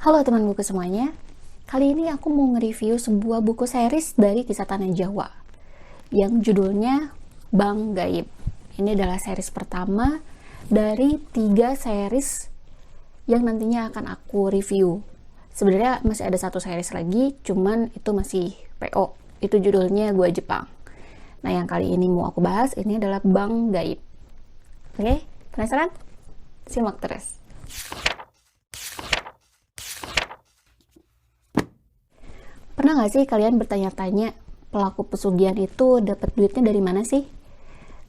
Halo teman buku semuanya, kali ini aku mau nge-review sebuah buku series dari Kisah Tanah Jawa yang judulnya Bang Gaib. Ini adalah series pertama dari 3 series yang nantinya akan aku review. Sebenarnya masih ada 1 series lagi, cuman itu masih PO. Itu judulnya Gua Jepang. Nah, yang kali ini mau aku bahas ini adalah Bang Gaib. Oke, penasaran? Simak terus. Pernah gak sih kalian bertanya-tanya, pelaku pesugihan itu dapat duitnya dari mana sih?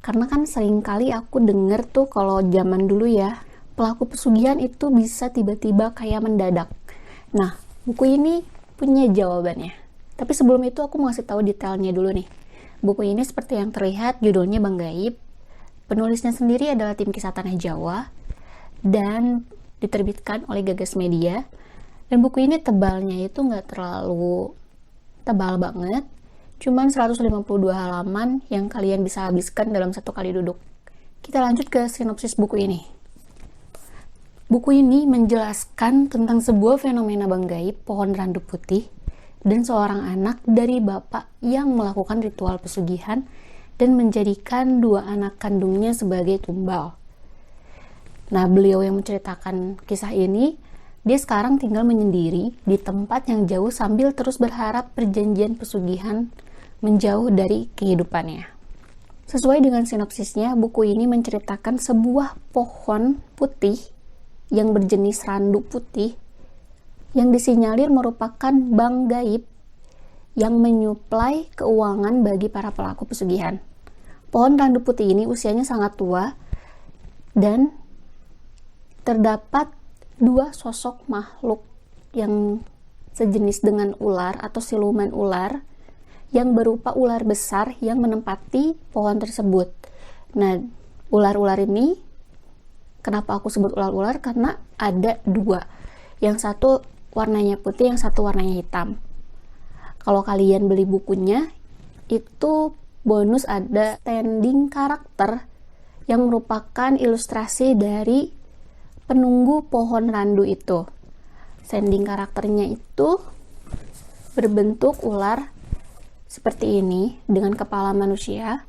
Karena kan sering kali aku denger tuh kalau zaman dulu ya, pelaku pesugihan itu bisa tiba-tiba kayak mendadak. Nah, buku ini punya jawabannya. Tapi sebelum itu aku mau kasih tahu detailnya dulu nih. Buku ini seperti yang terlihat judulnya Bang Gaib. Penulisnya sendiri adalah tim Kisah Tanah Jawa dan diterbitkan oleh Gagas Media. Dan buku ini tebalnya itu nggak terlalu tebal banget, cuman 152 halaman yang kalian bisa habiskan dalam 1 kali duduk. Kita lanjut ke sinopsis buku ini. Buku ini menjelaskan tentang sebuah fenomena bang gaib pohon randu putih dan seorang anak dari bapak yang melakukan ritual pesugihan dan menjadikan 2 anak kandungnya sebagai tumbal. Nah, beliau yang menceritakan kisah ini, dia sekarang tinggal menyendiri di tempat yang jauh sambil terus berharap perjanjian pesugihan menjauh dari kehidupannya. Sesuai dengan sinopsisnya, buku ini menceritakan sebuah pohon putih yang berjenis randu putih yang disinyalir merupakan bang gaib yang menyuplai keuangan bagi para pelaku pesugihan. Pohon randu putih ini usianya sangat tua dan terdapat 2 sosok makhluk yang sejenis dengan ular atau siluman ular yang berupa ular besar yang menempati pohon tersebut. Nah, ular-ular ini, kenapa aku sebut ular-ular? Karena ada 2. Yang satu warnanya putih, yang satu warnanya hitam. Kalau kalian beli bukunya, itu bonus ada standing karakter yang merupakan ilustrasi dari penunggu pohon randu itu. Sanding karakternya itu berbentuk ular seperti ini dengan kepala manusia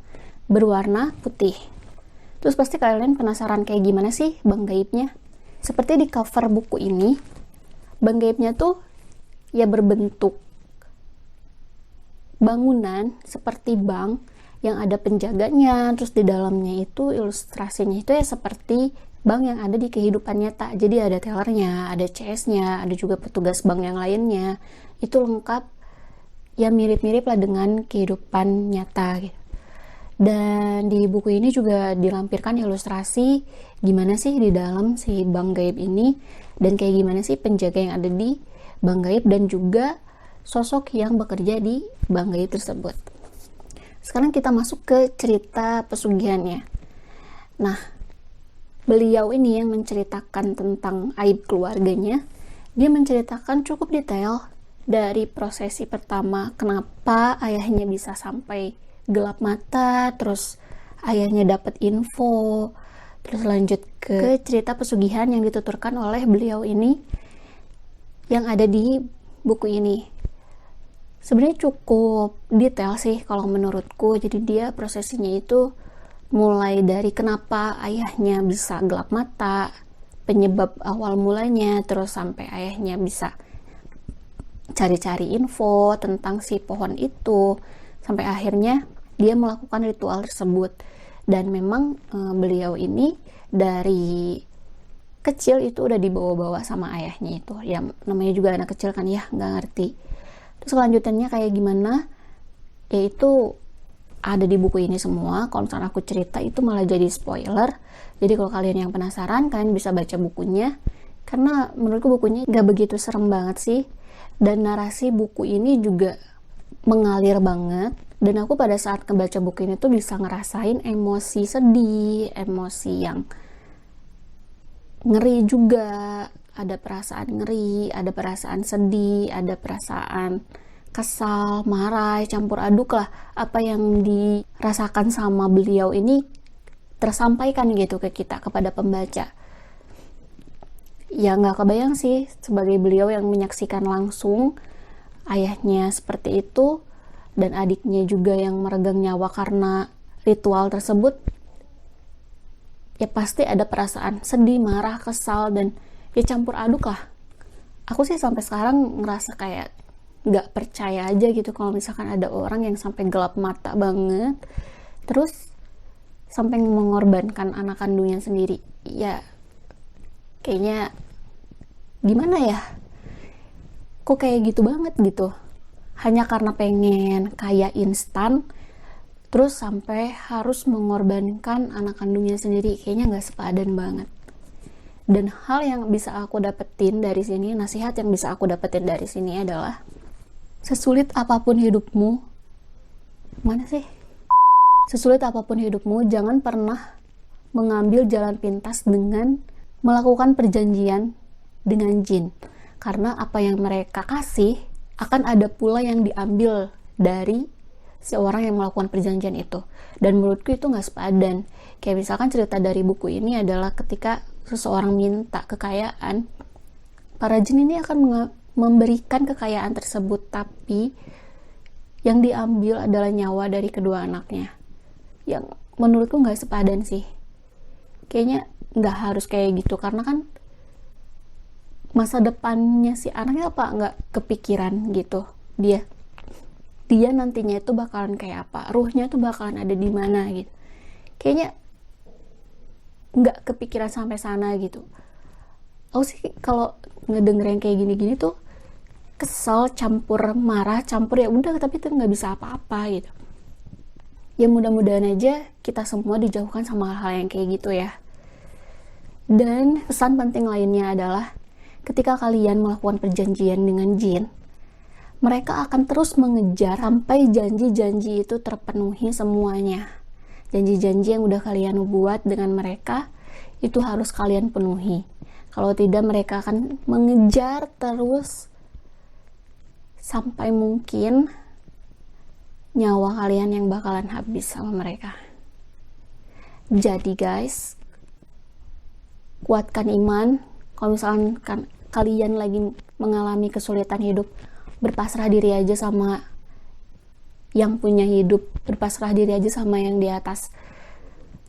berwarna putih. Terus pasti kalian penasaran kayak gimana sih bang gaibnya? Seperti di cover buku ini, bang gaibnya tuh ya berbentuk bangunan seperti bank yang ada penjaganya, terus di dalamnya itu ilustrasinya itu ya seperti bank yang ada di kehidupan nyata. Jadi ada tellernya, ada CS-nya, ada juga petugas bank yang lainnya. Itu lengkap, ya mirip-mirip lah dengan kehidupan nyata gitu. Dan di buku ini juga dilampirkan ilustrasi gimana sih di dalam si bank gaib ini, dan kayak gimana sih penjaga yang ada di bank gaib, dan juga sosok yang bekerja di bank gaib tersebut. Sekarang kita masuk ke cerita pesugihannya. Nah, beliau ini yang menceritakan tentang aib keluarganya. Dia menceritakan cukup detail dari prosesi pertama, kenapa ayahnya bisa sampai gelap mata, terus ayahnya dapat info, terus lanjut ke cerita pesugihan yang dituturkan oleh beliau ini yang ada di buku ini. Sebenarnya cukup detail sih kalau menurutku. Jadi dia prosesinya itu mulai dari kenapa ayahnya bisa gelap mata, penyebab awal mulanya, terus sampai ayahnya bisa cari-cari info tentang si pohon itu, sampai akhirnya dia melakukan ritual tersebut. Dan memang beliau ini dari kecil itu udah dibawa-bawa sama ayahnya itu. Ya namanya juga anak kecil kan ya, nggak ngerti. Terus selanjutnya kayak gimana, yaitu ada di buku ini semua. Kalau misalnya aku cerita itu malah jadi spoiler. Jadi kalau kalian yang penasaran, kalian bisa baca bukunya. Karena menurutku bukunya gak begitu serem banget sih. Dan narasi buku ini juga mengalir banget. Dan aku pada saat membaca buku ini tuh bisa ngerasain emosi sedih, emosi yang ngeri juga. Ada perasaan ngeri, ada perasaan sedih, ada perasaan kesal, marah, campur aduk lah. Apa yang dirasakan sama beliau ini tersampaikan gitu ke kita, kepada pembaca. ya nggak kebayang sih sebagai beliau yang menyaksikan langsung ayahnya seperti itu dan adiknya juga yang meregang nyawa karena ritual tersebut. Ya pasti ada perasaan sedih, marah, kesal, dan ya campur aduk lah. Aku sih sampai sekarang ngerasa kayak nggak percaya aja gitu kalau misalkan ada orang yang sampai gelap mata banget terus sampai mengorbankan anak kandungnya sendiri. Ya kayaknya gimana ya, kok kayak gitu banget gitu, hanya karena pengen kaya instan terus sampai harus mengorbankan anak kandungnya sendiri. Kayaknya nggak sepadan banget. Dan hal yang bisa aku dapetin dari sini, nasihat yang bisa aku dapetin dari sini adalah, sesulit apapun hidupmu, mana sih? Sesulit apapun hidupmu, jangan pernah mengambil jalan pintas dengan melakukan perjanjian dengan jin. Karena apa yang mereka kasih akan ada pula yang diambil dari seorang yang melakukan perjanjian itu. Dan menurutku itu nggak sepadan. Kayak misalkan cerita dari buku ini adalah ketika seseorang minta kekayaan, para jin ini akan memberikan kekayaan tersebut, tapi yang diambil adalah nyawa dari kedua anaknya. Yang menurutku nggak sepadan sih. Kayaknya nggak harus kayak gitu, karena kan masa depannya si anaknya apa nggak kepikiran gitu. Dia nantinya itu bakalan kayak apa, ruhnya tuh bakalan ada di mana gitu. Kayaknya nggak kepikiran sampai sana gitu. Aku sih kalau ngedenger yang kayak gini-gini tuh kesel, campur marah, campur ya udah, tapi tuh nggak bisa apa-apa gitu. Ya mudah-mudahan aja kita semua dijauhkan sama hal-hal yang kayak gitu ya. Dan pesan penting lainnya adalah ketika kalian melakukan perjanjian dengan jin, mereka akan terus mengejar sampai janji-janji itu terpenuhi semuanya. Janji-janji yang udah kalian buat dengan mereka itu harus kalian penuhi. Kalau tidak, mereka akan mengejar terus sampai mungkin nyawa kalian yang bakalan habis sama mereka. Jadi guys, kuatkan iman. Kalau misalkan kalian lagi mengalami kesulitan hidup, berpasrah diri aja sama yang punya hidup, berpasrah diri aja sama yang di atas.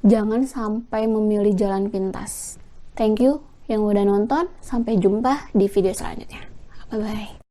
Jangan sampai memilih jalan pintas. Thank you yang udah nonton, sampai jumpa di video selanjutnya. Bye bye.